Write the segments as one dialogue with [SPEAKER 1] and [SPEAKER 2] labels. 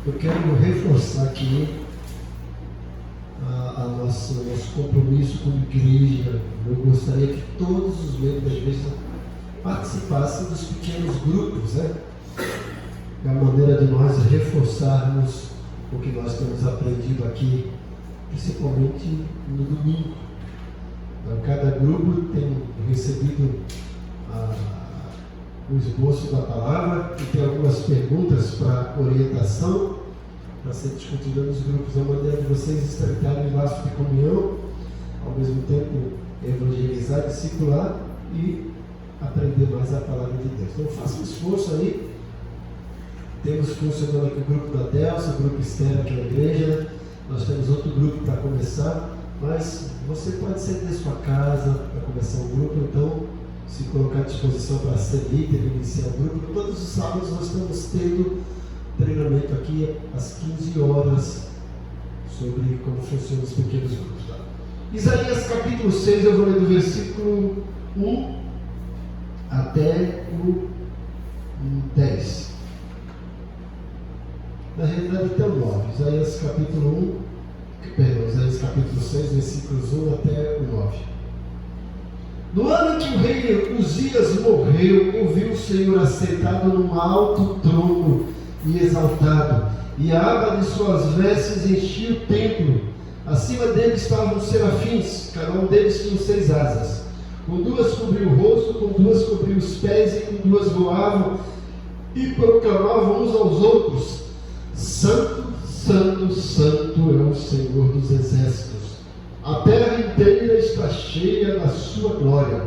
[SPEAKER 1] Eu quero reforçar aqui nosso compromisso como igreja. Eu gostaria que todos os membros da igreja participassem dos pequenos grupos, né? É a maneira de nós reforçarmos o que nós temos aprendido aqui, principalmente no domingo. Então, cada grupo tem recebido o esboço da palavra e tem algumas perguntas para orientação para ser discutida nos grupos. É uma maneira de vocês estreitarem o laço de comunhão, ao mesmo tempo evangelizar, discipular e aprender mais a palavra de Deus. Então faça um esforço aí. Temos funcionando aqui o grupo da Delsa, o grupo externo aqui na igreja. Nós temos outro grupo para começar, mas você pode sair da sua casa para começar um grupo, então se colocar à disposição para ser líder e iniciar o grupo. Todos os sábados nós estamos tendo treinamento aqui às 15 horas sobre como funcionam os pequenos grupos. Tá? Isaías capítulo 6, eu vou ler do versículo 1 até o 10. Na realidade até o 9. Isaías capítulo 6, versículos 1 até o 9. No ano em que o rei Uzias morreu, ouviu o Senhor assentado num alto trono e exaltado, e a aba de suas vestes enchia o templo. Acima dele estavam os serafins, cada um deles tinha 6 asas. Com 2 cobriu o rosto, com 2 cobriu os pés, e com 2 voavam e proclamavam uns aos outros: Santo, Santo, Santo é o Senhor dos exércitos. A terra inteira está cheia da sua glória.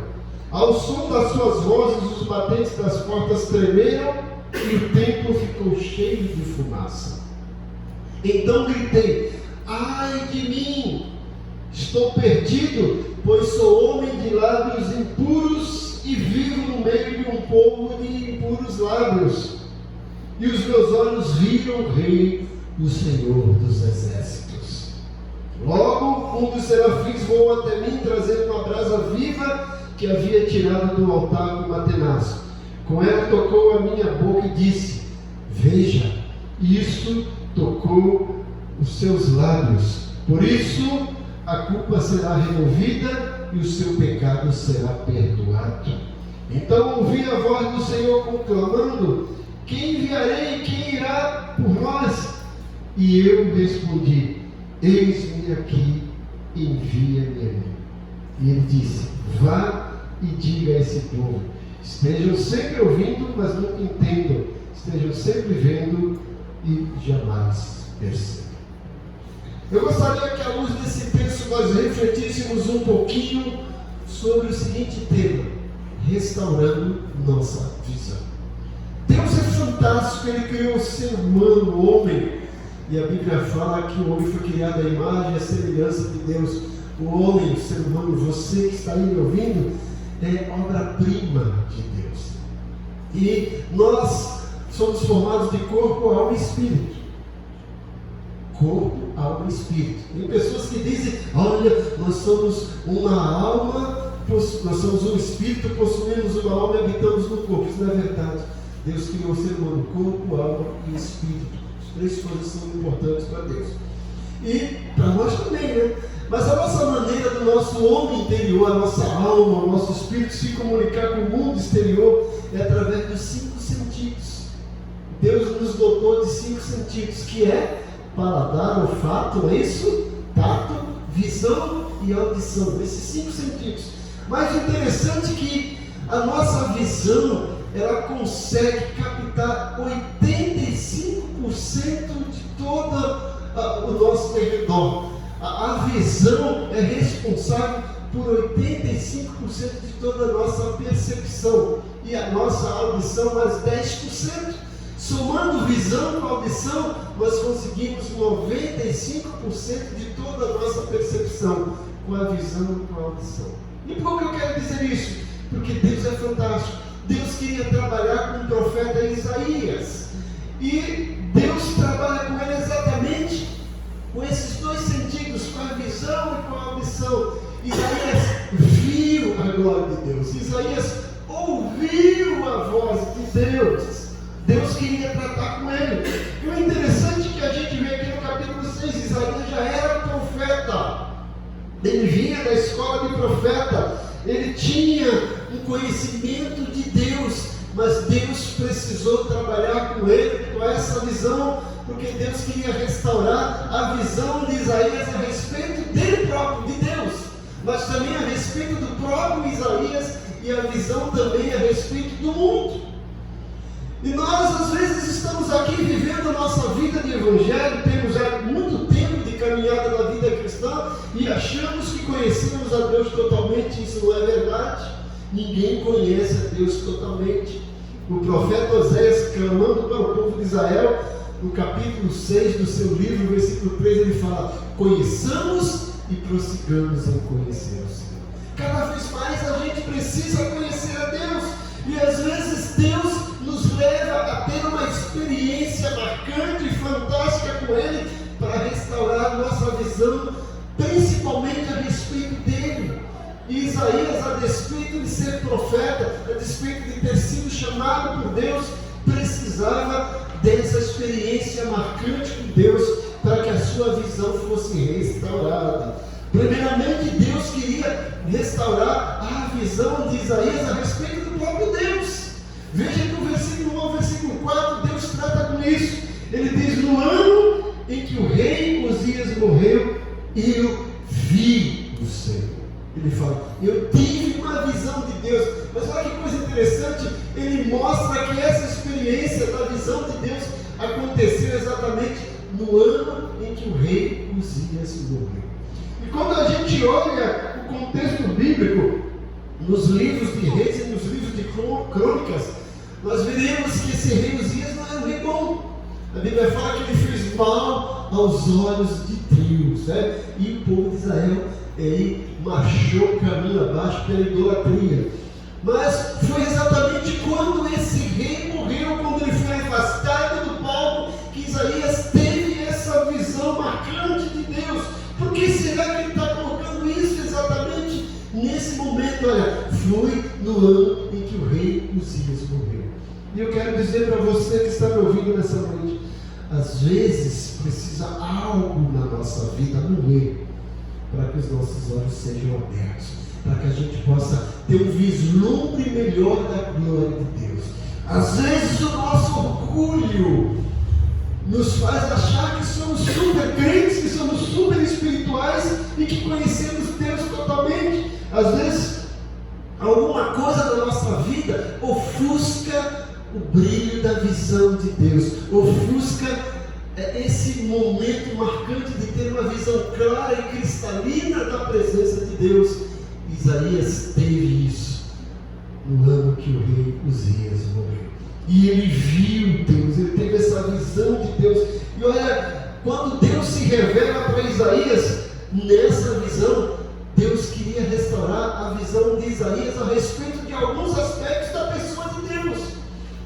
[SPEAKER 1] Ao som das suas vozes, os batentes das portas tremeram e o templo ficou cheio de fumaça. Então gritei: ai de mim, estou perdido, pois sou homem de lábios impuros e vivo no meio de um povo de impuros lábios. E os meus olhos viram o Rei, o Senhor dos exércitos. Logo, um dos serafins voou até mim, trazendo uma brasa viva que havia tirado do altar com uma tenaz. Com ela tocou a minha boca e disse: veja, isto tocou os seus lábios. Por isso, a culpa será removida e o seu pecado será perdoado. Então ouvi a voz do Senhor conclamando: quem enviarei? Quem irá por nós? E eu respondi: eis-me aqui, envia-me a mim. E ele disse: vá e diga a esse povo: estejam sempre ouvindo, mas nunca entendam. Estejam sempre vendo e jamais percebam. Eu gostaria que, à luz desse texto, nós refletíssemos um pouquinho sobre o seguinte tema: restaurando nossa visão. Deus é fantástico, Ele criou o ser humano, o homem, e a Bíblia fala que o homem foi criado à imagem e à semelhança de Deus. O homem, o ser humano, você que está aí me ouvindo, é obra-prima de Deus. E nós somos formados de corpo, alma e espírito. Corpo, alma e espírito. Tem pessoas que dizem: olha, nós somos uma alma, nós somos um espírito, possuímos uma alma e habitamos no corpo. Isso não é verdade. Deus criou o ser humano, corpo, alma e espírito. As 3 coisas são importantes para Deus. E para nós também, né? Mas a nossa maneira do nosso homem interior, a nossa alma, o nosso espírito se comunicar com o mundo exterior é através dos 5 sentidos. Deus nos dotou de 5 sentidos, que é paladar, olfato, não é isso? Tato, visão e audição. Esses 5 sentidos. Mas o interessante é que a nossa visão, ela consegue captar 85% de todo o nosso território. A visão é responsável por 85% de toda a nossa percepção, e a nossa audição mais 10%. Somando visão com audição, nós conseguimos 95% de toda a nossa percepção com a visão e com a audição. E por que eu quero dizer isso? Porque Deus é fantástico. Deus queria trabalhar com o profeta Isaías, e Deus trabalha com ele exatamente com esses 2 sentidos, com a visão e com a audição. Isaías viu a glória de Deus, Isaías ouviu a voz de Deus. Deus queria tratar com ele. E o interessante é Ele vinha da escola de profeta, ele tinha um conhecimento de Deus, mas Deus precisou trabalhar com ele, com essa visão, porque Deus queria restaurar a visão de Isaías a respeito dele próprio, de Deus, mas também a respeito do próprio Isaías e a visão também a respeito do mundo. E nós às vezes estamos aqui vivendo a nossa vida de evangelho, temos já muito tempo de caminhada na vida cristã e achamos que conhecemos a Deus totalmente. Isso não é verdade. Ninguém conhece a Deus totalmente. O profeta Oséias, clamando para o povo de Israel, no capítulo 6 do seu livro, versículo 3, ele fala: conheçamos e prossigamos em conhecer o Senhor. Cada vez mais a gente precisa conhecer a Deus, e às vezes Deus nos leva a ter uma experiência marcante e fantástica com Ele, para restaurar nossa visão, principalmente a respeito dele. E Isaías, a despeito de ser profeta, a despeito de ter sido chamado por Deus, precisava dessa experiência marcante com Deus, para que a sua visão fosse restaurada. Primeiramente, Deus queria restaurar a visão de Isaías a respeito do próprio Deus. Veja que o versículo 1 ao versículo 4, Deus trata com isso. Ele diz: no ano em que o rei Uzias morreu, eu vi o Senhor. Ele fala: eu tive uma visão de Deus. Mas olha que coisa interessante, ele mostra que essa experiência da visão de Deus aconteceu exatamente no ano em que o rei Uzias morreu. E quando a gente olha o contexto bíblico, nos livros de Reis e nos livros de Crônicas, nós veremos que esse rei Uzias não era um rei bom. A Bíblia fala que ele fez mal aos olhos de Deus, né? E o povo de Israel, ele marchou caminho abaixo pela idolatria. Mas foi exatamente quando esse rei morreu, quando ele foi afastado do palco, que Isaías teve essa visão marcante de Deus. Por que será que ele está colocando isso exatamente nesse momento? Olha, foi no ano em que o rei Uzias morreu. E eu quero dizer para você que está me ouvindo nessa noite, às vezes precisa algo na nossa vida morrer, para que os nossos olhos sejam abertos, para que a gente possa ter um vislumbre melhor da glória de Deus. Às vezes o nosso orgulho nos faz achar que somos super crentes, que somos super espirituais e que conhecemos Deus totalmente. Às vezes alguma coisa da nossa vida ofusca o brilho da visão de Deus, ofusca esse momento marcante de ter uma visão clara e cristalina da presença de Deus. Isaías teve isso no ano que o rei Uzias morreu. E ele viu Deus, ele teve essa visão de Deus. E olha, quando Deus se revela para Isaías, nessa visão, Deus queria restaurar a visão de Isaías a respeito de alguns aspectos da pessoa de Deus.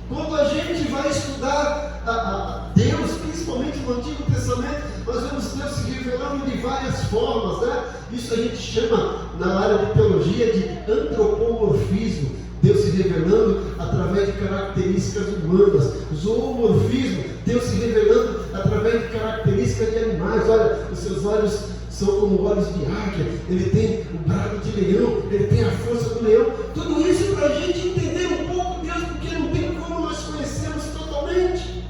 [SPEAKER 1] Quando a gente vai estudar a Deus, principalmente no Antigo Testamento, nós vemos Deus se revelando de várias formas, né? Isso a gente chama, na área de teologia, de antropomorfismo. Deus se revelando através de características humanas. Zoomorfismo, Deus se revelando através de características de animais. Olha, os seus olhos são como olhos de águia, ele tem o brado de leão, ele tem a força do leão. Tudo isso para a gente entender um pouco Deus, porque não tem como nós conhecermos totalmente.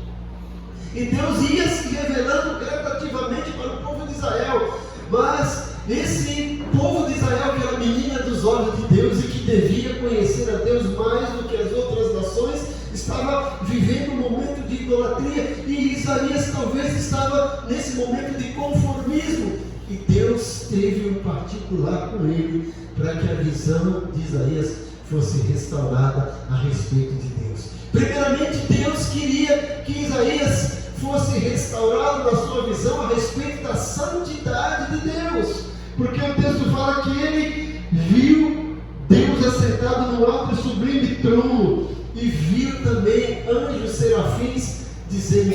[SPEAKER 1] E Deus ia se revelando gradativamente para o povo de Israel. Mas esse povo de Israel, que era a menina dos olhos de Deus e que devia conhecer a Deus mais do que as outras nações, estava vivendo um momento de idolatria. E Isaías talvez estava nesse momento de conformismo. E Deus teve um particular com ele, para que a visão de Isaías fosse restaurada a respeito de Deus. Primeiramente, Deus queria que Isaías fosse restaurado na sua visão a respeito da santidade de Deus, porque o texto fala que ele viu Deus assentado no alto e sublime trono, e viu também anjos serafins dizendo: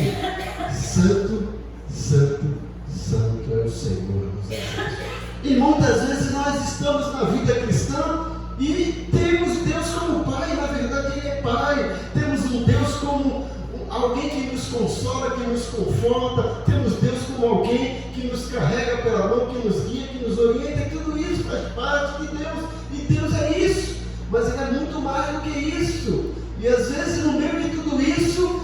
[SPEAKER 1] Santo, Santo, Santo é o Senhor dos Exércitos. E muitas vezes nós estamos na vida cristã e temos Deus como Pai. Na verdade Ele é Pai. Temos um Deus como alguém que nos consola, que nos conforta. Temos Deus como alguém que nos carrega pela mão, que nos guia, que nos orienta. faz parte de Deus, e Deus é isso, mas Ele é muito mais do que isso. E às vezes, no meio de tudo isso,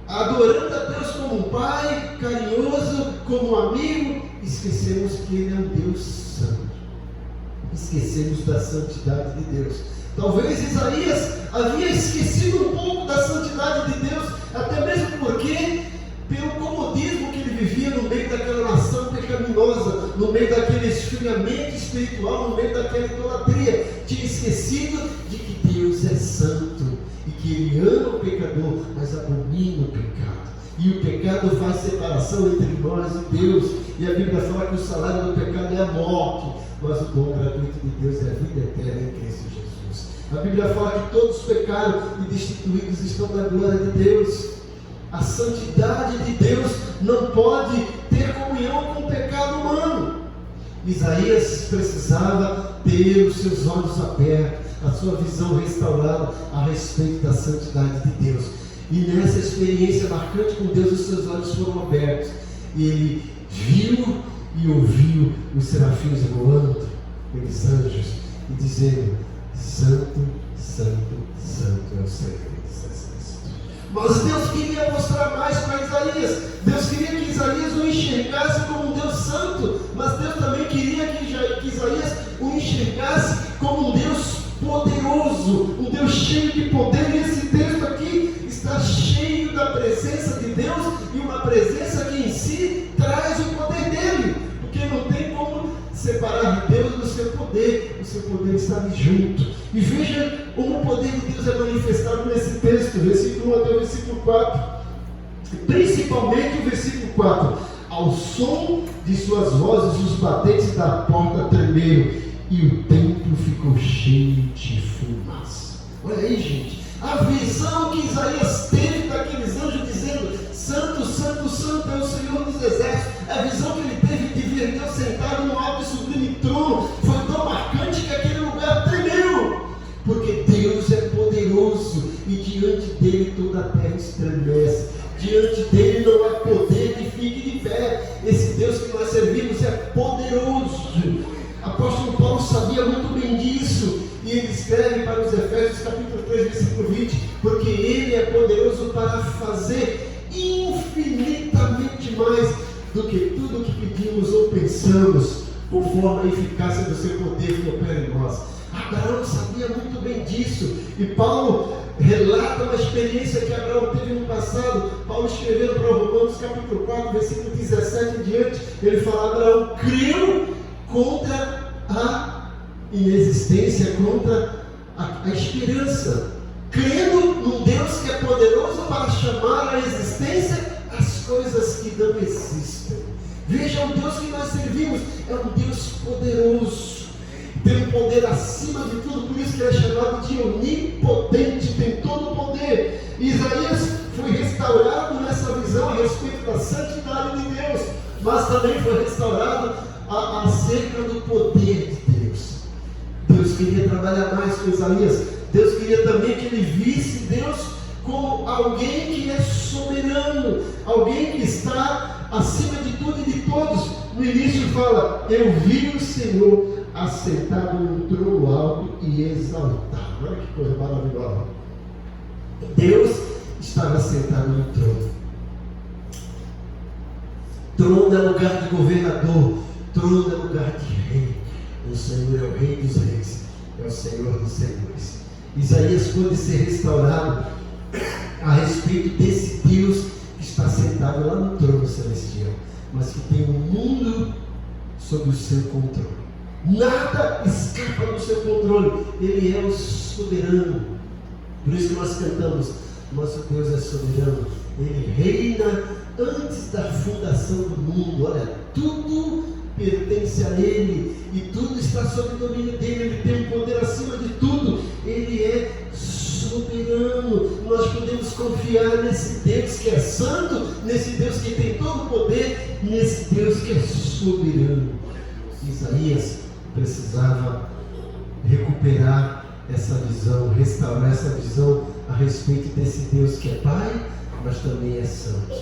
[SPEAKER 1] adorando a Deus como um pai carinhoso, como um amigo, esquecemos que Ele é um Deus santo, esquecemos da santidade de Deus. Talvez Isaías havia esquecido um pouco da santidade de Deus, até mesmo porque, pelo comodismo que ele vivia no meio daquela nação pecaminosa, no meio daquele esfriamento espiritual, no meio daquela idolatria, tinha esquecido de que Deus é santo e que Ele ama o pecador, mas abomina o pecado. E o pecado faz separação entre nós e Deus. E a Bíblia fala que o salário do pecado é a morte, mas o dom gratuito de Deus é a vida eterna em Cristo Jesus. A Bíblia fala que todos pecaram e destituídos estão da glória de Deus. A santidade de Deus não pode ter comunhão com o pecado humano. Isaías precisava ter os seus olhos abertos, a sua visão restaurada a respeito da santidade de Deus. E nessa experiência marcante com Deus, os seus olhos foram abertos. E ele viu e ouviu os serafins voando, aqueles anjos, e dizendo: Santo, Santo, Santo é o Senhor dos Exércitos. Mas Deus queria mostrar mais para Isaías. Deus queria que Isaías o enxergasse como um Deus santo, mas Deus também queria que Isaías o enxergasse como um Deus poderoso, um Deus cheio de poder. E esse texto aqui está cheio da presença de Deus, e uma presença que em si traz o poder dele, porque não tem como separar Deus do seu poder. O seu poder está ali junto. E veja como o poder de Deus é manifestado nesse texto, versículo 1 até o versículo 4, principalmente o versículo 4: ao som de suas vozes os batentes da porta tremeram, e o templo ficou cheio de fumaça. Olha aí, gente, a visão que Isaías teve daqueles anjos dizendo: Santo, Santo, Santo é o Senhor dos Exércitos. A visão que ele teve de ver Deus sentado no alto e sublime trono foi tão marcante que aquele lugar tremeu, porque Deus é poderoso e diante dele toda a terra estremece. Diante dele não há poder que fique de pé. Esse Deus que nós servimos é poderoso. Apóstolo Paulo sabia muito bem disso, e ele escreve para os Efésios capítulo 3, versículo 20: porque Ele é poderoso para fazer infinitamente mais do que tudo que pedimos ou pensamos, conforme a eficácia do seu poder que opera em nós. Abraão sabia muito bem disso, e Paulo relata uma experiência que Abraão teve no passado. Paulo escrevendo para Romanos capítulo 4, versículo 17 em diante, ele fala: Abraão creu contra a inexistência, contra a esperança, crendo num Deus que é poderoso para chamar à existência as coisas que não existem. Veja, o Deus que nós servimos é um Deus poderoso, tem um poder acima de tudo, por isso que ele é chamado de onipotente, tem todo o poder. Isaías foi restaurado nessa visão a respeito da santidade de Deus, mas também foi restaurado acerca do poder de Deus. Deus queria trabalhar mais com Isaías. Deus queria também que ele visse Deus como alguém que é soberano, alguém que está acima de tudo e de todos. No início fala: eu vi o Senhor assentado num trono alto e exaltado. Olha que coisa maravilhosa. Deus estava sentado no trono. Trono é lugar de governador, trono é lugar de rei. O Senhor é o Rei dos Reis, é o Senhor dos Senhores. Isaías pôde ser restaurado a respeito desse Deus que está sentado lá no trono celestial, mas que tem o mundo sob o seu controle. Nada escapa do seu controle. Ele é o soberano. Por isso que nós cantamos: nosso Deus é soberano. Ele reina antes da fundação do mundo. Olha, tudo pertence a Ele e tudo está sob o domínio dele. Ele tem um poder acima de tudo. Ele é soberano. Nós podemos confiar nesse Deus que é santo, nesse Deus que tem todo o poder, nesse Deus que é soberano. Isaías precisava recuperar essa visão, restaurar essa visão a respeito desse Deus que é Pai, mas também é santo.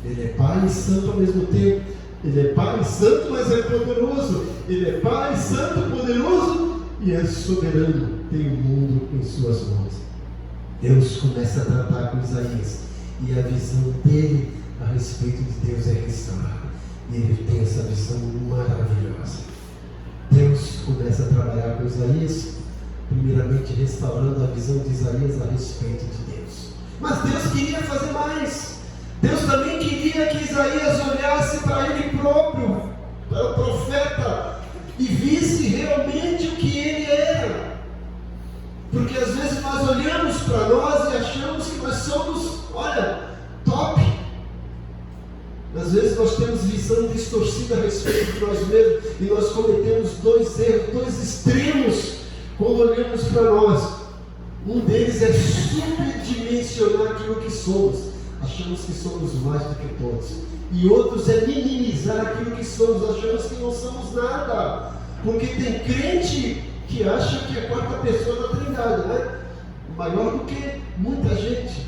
[SPEAKER 1] Ele é Pai e santo ao mesmo tempo. Ele é Pai santo, mas é poderoso. Ele é Pai santo, poderoso e é soberano. Tem o mundo em suas mãos. Deus começa a tratar com Isaías e a visão dele a respeito de Deus é restaurada. E ele tem essa visão maravilhosa. Deus começa a trabalhar com Isaías, primeiramente restaurando a visão de Isaías a respeito de Deus. Mas Deus queria fazer mais. Deus também queria que Isaías olhasse para ele próprio, para o profeta, e visse realmente o que ele era. Porque às vezes nós olhamos para nós e achamos que nós somos, top. Às vezes nós temos visão distorcida a respeito de nós mesmos e nós cometemos dois erros, dois extremos quando olhamos para nós. Um deles é superdimensionar aquilo que somos. Achamos que somos mais do que todos. E outros é minimizar aquilo que somos. Achamos que não somos nada. Porque tem crente que acha que é a quarta pessoa da Trindade, né? Maior do que muita gente.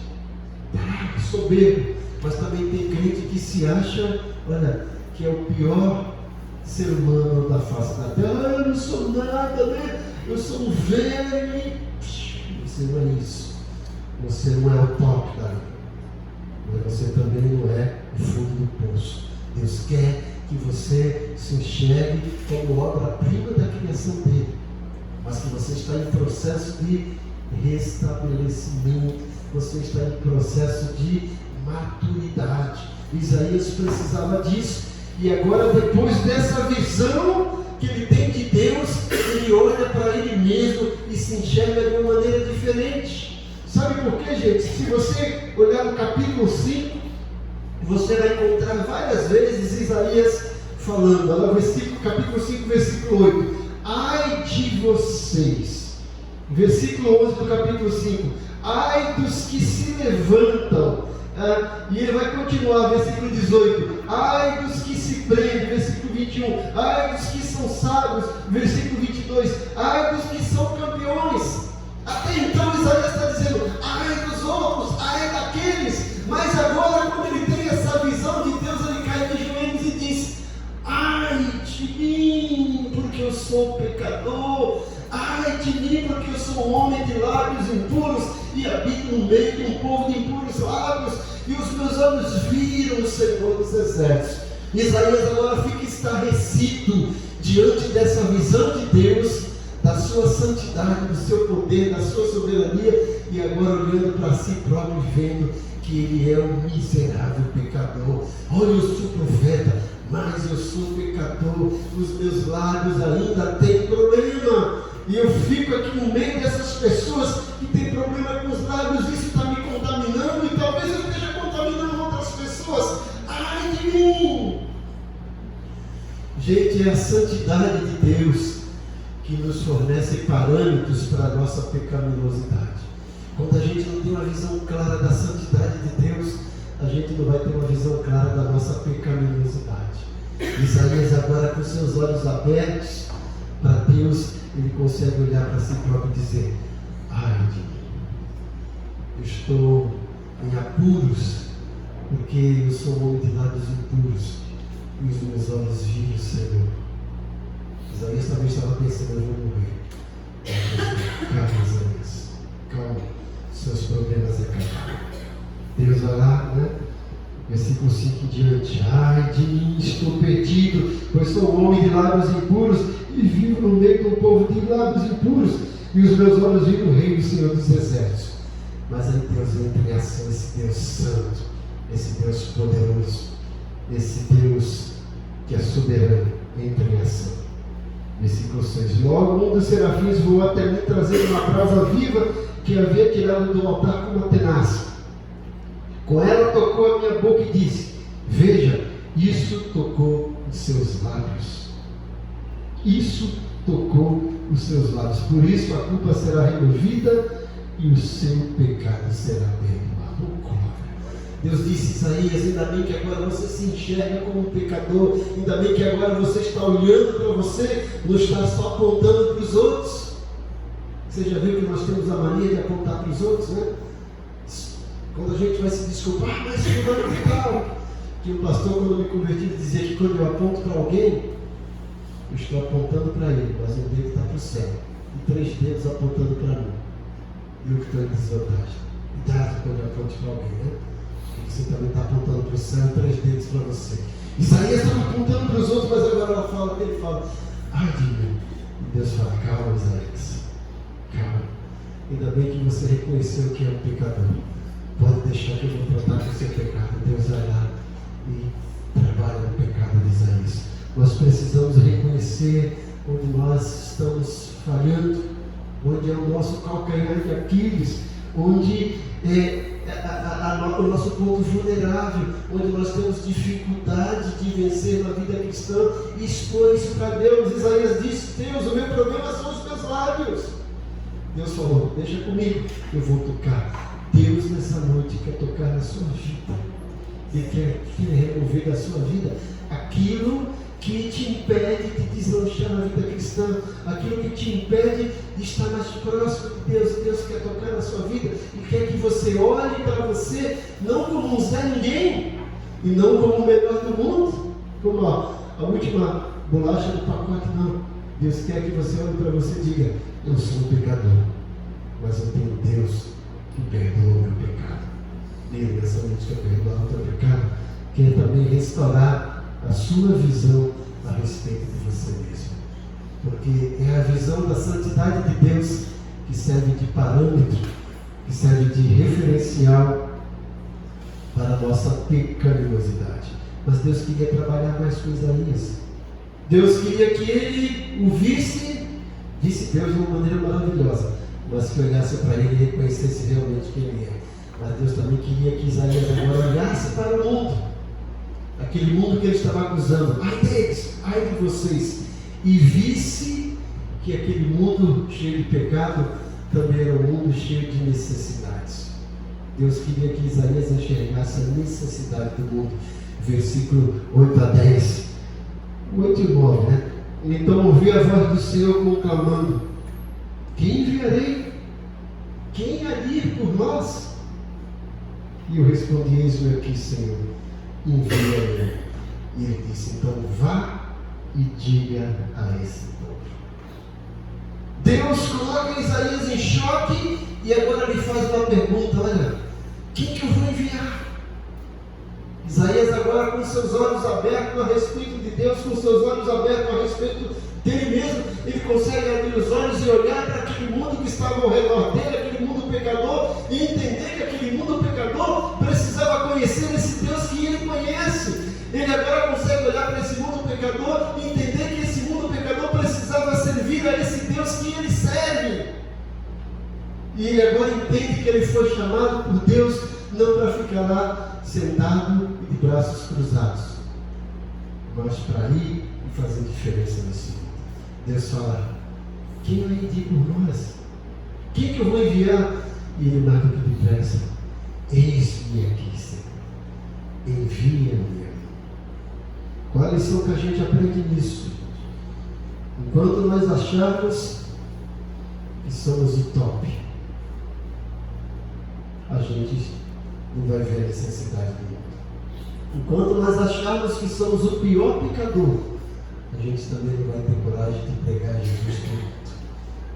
[SPEAKER 1] Soberbo. Mas também tem crente que se acha, que é o pior ser humano da face da terra. Eu não sou nada, né? Eu sou um verme. Você não é isso. Você não é o top da vida. Mas você também não é o fundo do poço. Deus quer que você se enxergue como obra-prima da criação dele. Mas que você está em processo de restabelecimento. Você está em processo de maturidade. Isaías precisava disso. E agora, depois dessa visão que ele tem de Deus, ele olha para ele mesmo e se enxerga de uma maneira diferente. Sabe por quê, gente? Se você olhar no capítulo 5, você vai encontrar várias vezes Isaías falando. Olha o capítulo 5, versículo 8. Ai de vocês. Versículo 11 do capítulo 5. Ai dos que se levantam. E ele vai continuar, versículo 18. Ai dos que se prendem, versículo 21. Ai dos que são sábios, versículo 22. Ai dos que são campeões. Até então Isaías está dizendo, ai dos outros, ai daqueles. Mas agora, quando ele tem essa visão de Deus, ele cai de joelhos e diz, ai de mim, porque eu sou pecador. Ai de mim, porque eu sou um homem de lábios impuros e habito no meio de um povo de impuros lábios, e os meus olhos viram o Senhor dos Exércitos. Isaías agora fica estarrecido diante dessa visão de Deus, da sua santidade, do seu poder, da sua soberania, e agora olhando para si próprio, vendo que ele é um miserável pecador. Olha, eu sou profeta, mas eu sou pecador, os meus lábios ainda têm problema, e eu fico aqui no meio dessas pessoas que têm problema com os lábios. Isso está me contaminando, e talvez eu esteja contaminando outras pessoas. Ai de mim! Gente, é a santidade de Deus que nos fornece parâmetros para a nossa pecaminosidade. Quando a gente não tem uma visão clara da santidade de Deus, a gente não vai ter uma visão clara da nossa pecaminosidade. Isaías agora, com seus olhos abertos para Deus, ele consegue olhar para si próprio e dizer, ai de mim, eu estou em apuros, porque eu sou um homem de lábios impuros, e os meus olhos viram o Senhor. Isaías também estava pensando, eu vou morrer. Calma, Isaías, calma, seus problemas acabaram. Deus vai lá, né? Versículo 5 em diante. Ai de mim, estou perdido, pois sou um homem de lábios impuros e vivo no meio de um povo de lábios impuros, e os meus olhos viram o Rei do Senhor dos Exércitos. Mas aí Deus entra em ação, esse Deus santo, esse Deus poderoso, esse Deus que é soberano, entra em ação. Versículo 6. Logo um dos serafins voou até mim, trazendo uma brasa viva que havia tirado do altar com uma tenaz. Com ela tocou a minha boca e disse, veja, isso tocou os seus lábios. Isso tocou os seus lábios. Por isso a culpa será removida e o seu pecado será perdoado. Deus disse, Isaías, ainda bem que agora você se enxerga como um pecador, ainda bem que agora você está olhando para você, não está só apontando para os outros. Você já viu que nós temos a mania de apontar para os outros, né? Quando a gente vai se desculpar, mas fulano de tal Tinha um pastor, quando me converti, dizia que quando eu aponto para alguém, eu estou apontando para ele, mas um dedo está para o céu. E 3 dedos apontando para mim. E eu que estou em desvantagem. Cuidado quando eu aponto para alguém, né? Porque você também está apontando para o céu e 3 dedos para você. Isaías estava apontando para os outros, mas agora ele fala, ai de mim. E Deus fala, calma, Isaías. Calma. Ainda bem que você reconheceu que é um pecador. Pode deixar que eu vou tratar com o seu pecado. Deus vai lá e trabalha no pecado de Isaías. Nós precisamos reconhecer onde nós estamos falhando, onde é o nosso calcanhar de Aquiles, onde é o nosso ponto vulnerável, onde nós temos dificuldade de vencer na vida cristã, e expor isso para Deus. Isaías disse, Deus, o meu problema são os meus lábios. Deus falou, deixa comigo, eu vou tocar. Deus nessa noite quer tocar na sua vida. Ele quer remover da sua vida aquilo que te impede de deslanchar na vida cristã, aquilo que te impede de estar mais próximo de Deus. Deus quer tocar na sua vida e quer que você olhe para você não como um Zé Ninguém e não como o melhor do mundo, como a última bolacha do pacote, não. Deus quer que você olhe para você e diga, eu sou um pecador, mas eu tenho Deus que perdoa o meu pecado. Ele, nessa noite, quer perdoar o teu pecado, quer também restaurar a sua visão a respeito de você mesmo. Porque é a visão da santidade de Deus que serve de parâmetro, que serve de referencial para a nossa pecaminosidade. Mas Deus queria trabalhar mais com Isaías. Deus queria que ele o visse Deus de uma maneira maravilhosa, mas que olhasse para ele e reconhecesse realmente quem ele é. Mas Deus também queria que Isaías agora olhasse para o mundo, aquele mundo que ele estava acusando, ai deles, ai de vocês, e visse que aquele mundo cheio de pecado também era um mundo cheio de necessidades. Deus queria que Isaías enxergasse a necessidade do mundo. Versículo 8 a 10, 8 e 9, né? Então ouvi a voz do Senhor conclamando, quem enviarei? Quem há de ir por nós? E eu respondi, eis-me aqui, Senhor, envia-me. E ele disse, então vá e diga a esse povo. Deus coloca Isaías em choque e agora lhe faz uma pergunta, olha, quem que eu vou enviar? Isaías agora com seus olhos abertos a respeito de Deus, com seus olhos abertos a respeito dele mesmo, ele consegue abrir os olhos e olhar para aquele mundo que estava ao redor dele, aquele mundo pecador, e entender que aquele mundo pecador precisava conhecer esse Deus que ele conhece. Ele agora consegue olhar para esse mundo pecador e entender que esse mundo pecador precisava servir a esse Deus que ele serve. E ele agora entende que ele foi chamado por Deus não para ficar lá sentado e de braços cruzados, mas para ir e fazer diferença nesse mundo. Deus fala, quem vai ir por nós? Quem que eu vou enviar? E ele marca que depressa, eis-me aqui, Senhor, envia-me. Qual a lição que a gente aprende nisso? Enquanto nós acharmos que somos o top, a gente não vai ver a necessidade do mundo. Enquanto nós acharmos que somos o pior pecador, a gente também não vai ter coragem de pregar Jesus para o mundo.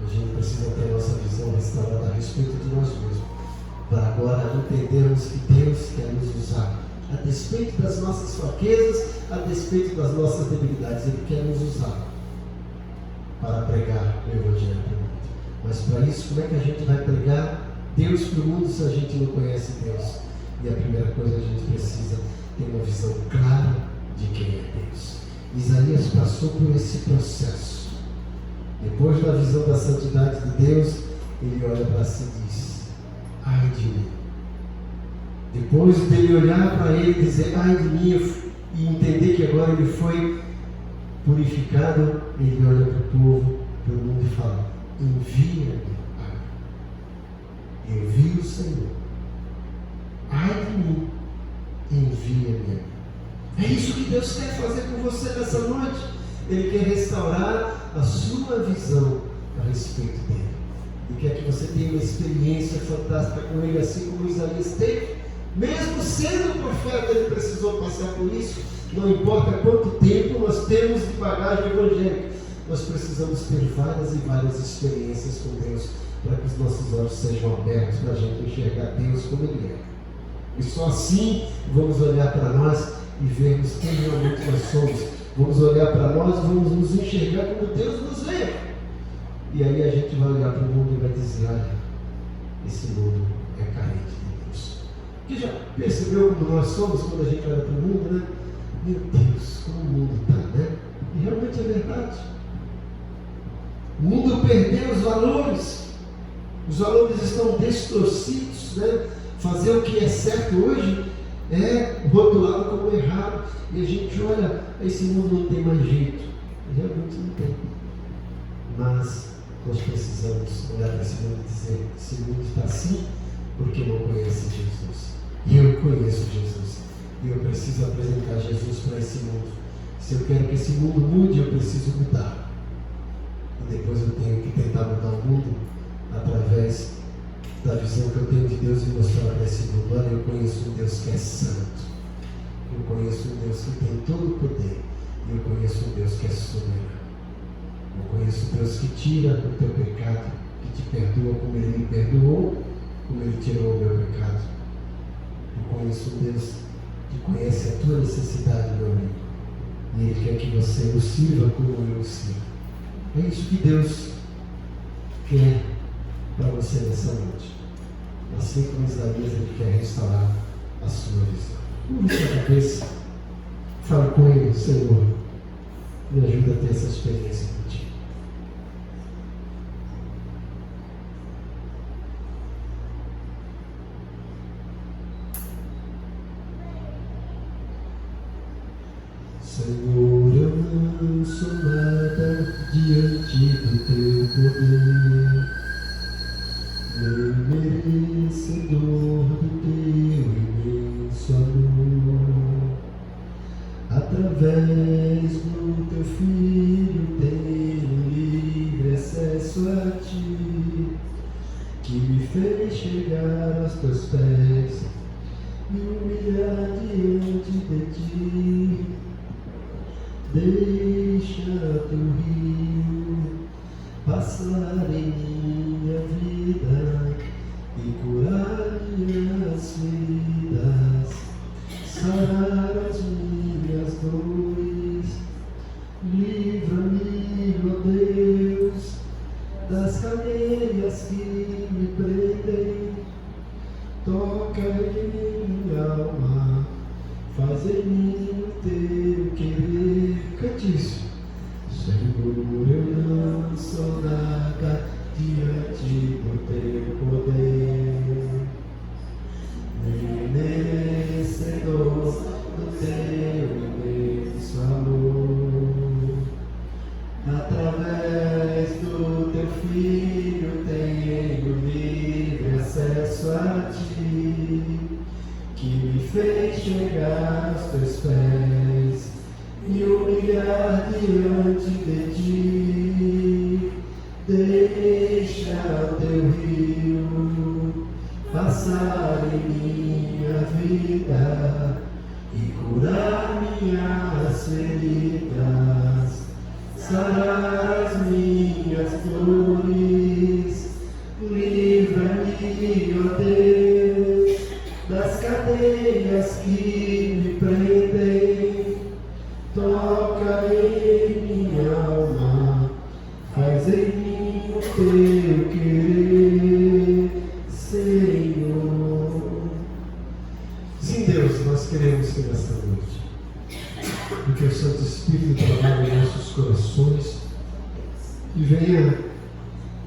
[SPEAKER 1] A gente precisa ter a nossa visão restaurada a respeito de nós mesmos, para agora entendermos que Deus quer nos usar, a despeito das nossas fraquezas, a despeito das nossas debilidades. Ele quer nos usar para pregar o Evangelho para o mundo. Mas para isso, como é que a gente vai pregar Deus para o mundo se a gente não conhece Deus? E a primeira coisa, a gente precisa ter uma visão clara de quem é Deus. Isaías passou por esse processo. Depois da visão da santidade de Deus, ele olha para si e diz, ai de mim. Depois dele olhar para ele e dizer, ai de mim, e entender que agora ele foi purificado, ele olha para o povo, para o mundo e fala, envia-me. Envia o Senhor. Ai de mim, envia-me. É isso que Deus quer fazer com você nessa noite. Ele quer restaurar a sua visão a respeito dele. Ele quer que você tenha uma experiência fantástica com ele, assim como Isaías teve. Mesmo sendo profeta, ele precisou passar por isso. Não importa quanto tempo nós temos de bagagem evangélica, nós precisamos ter várias e várias experiências com Deus, para que os nossos olhos sejam abertos, para a gente enxergar Deus como Ele é. E só assim vamos olhar para nós e vermos quem realmente nós somos. Vamos olhar para nós e vamos nos enxergar como Deus nos vê. E aí a gente vai olhar para o mundo e vai dizer: olha, esse mundo é carente de Deus. Porque já percebeu como nós somos quando a gente olha para o mundo, né? Meu Deus, como o mundo está, né? E realmente é verdade. O mundo perdeu os valores. Os valores estão distorcidos, né? Fazer o que é certo hoje é rotulado como errado. E a gente olha, esse mundo não tem mais jeito. Realmente não tem. Mas nós precisamos olhar para esse mundo e dizer: esse mundo está assim porque não conhece Jesus. E eu conheço Jesus. E eu preciso apresentar Jesus para esse mundo. Se eu quero que esse mundo mude, eu preciso mudar. E depois eu tenho que tentar mudar o mundo através da visão que eu tenho de Deus e mostrar para esse mundo: olha, eu conheço um Deus que é santo. Eu conheço um Deus que tem todo o poder. E eu conheço um Deus que é soberano. Eu conheço um Deus que tira o teu pecado, que te perdoa como Ele me perdoou, como Ele tirou o meu pecado. Eu conheço um Deus que conhece a tua necessidade, meu amigo. E Ele quer que você o sirva como eu o sirvo. É isso que Deus quer para você nessa noite. Assim como Isaías, Ele quer restaurar a sua visão. Curva sua cabeça. Fala com Ele: Senhor, me ajuda a ter essa experiência contigo. Senhor, eu não sou nada diante do teu poder, nem merecedor do teu imenso amor. Através do teu Filho tenho livre acesso a ti, que me fez chegar aos teus pés, me humilhar diante de ti. Deixa teu rio passar em minha vida e curar minhas feridas, sarar as minhas dores. Livra-me, ó Deus, das cadeias que me prendem. Toca em minha alma, faz em mim o teu querer. Cante isso. Senhor, eu não sou nada diante do teu poder, nem merecedor do teu imenso amor. Através do teu Filho tenho livre acesso a ti, que me fez chegar aos teus pés, me humilhar diante de ti. Deixa o teu rio passar em minha vida e curar minhas feridas, sarar as minhas dores. Livra-me, ó Deus, das cadeias que me prendem. Toca em minha alma, faz em mim o teu querer, Senhor. Sim, Deus, nós queremos que nesta noite, porque o Santo Espírito trabalhe em nossos corações e venha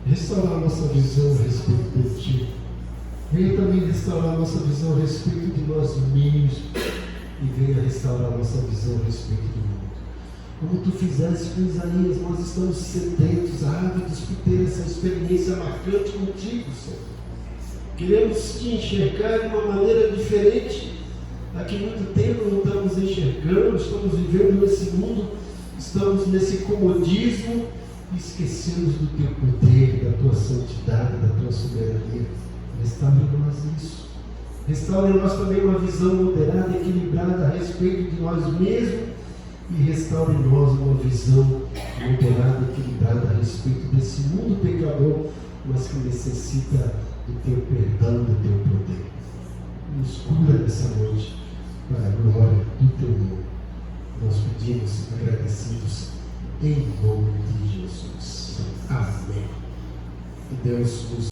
[SPEAKER 1] restaurar a nossa visão a respeito de Ti. Venha também restaurar a nossa visão a respeito de nós mesmos e venha restaurar a nossa visão a respeito do mundo. Como Tu fizeste com Isaías, nós estamos sedentos, ávidos por ter essa experiência marcante contigo, Senhor. Queremos Te enxergar de uma maneira diferente. Há que muito tempo não estamos enxergando, estamos vivendo nesse mundo, estamos nesse comodismo e esquecemos do Teu poder, da Tua santidade, da Tua soberania. Restaura em nós isso. Restaura em nós também uma visão moderada e equilibrada a respeito de nós mesmos. E restaura em nós uma visão moderada e equilibrada a respeito desse mundo pecador, mas que necessita do teu perdão, do teu poder. Nos cura nessa noite, para a glória do teu nome. Nós pedimos agradecidos em nome de Jesus. Amém. Que Deus nos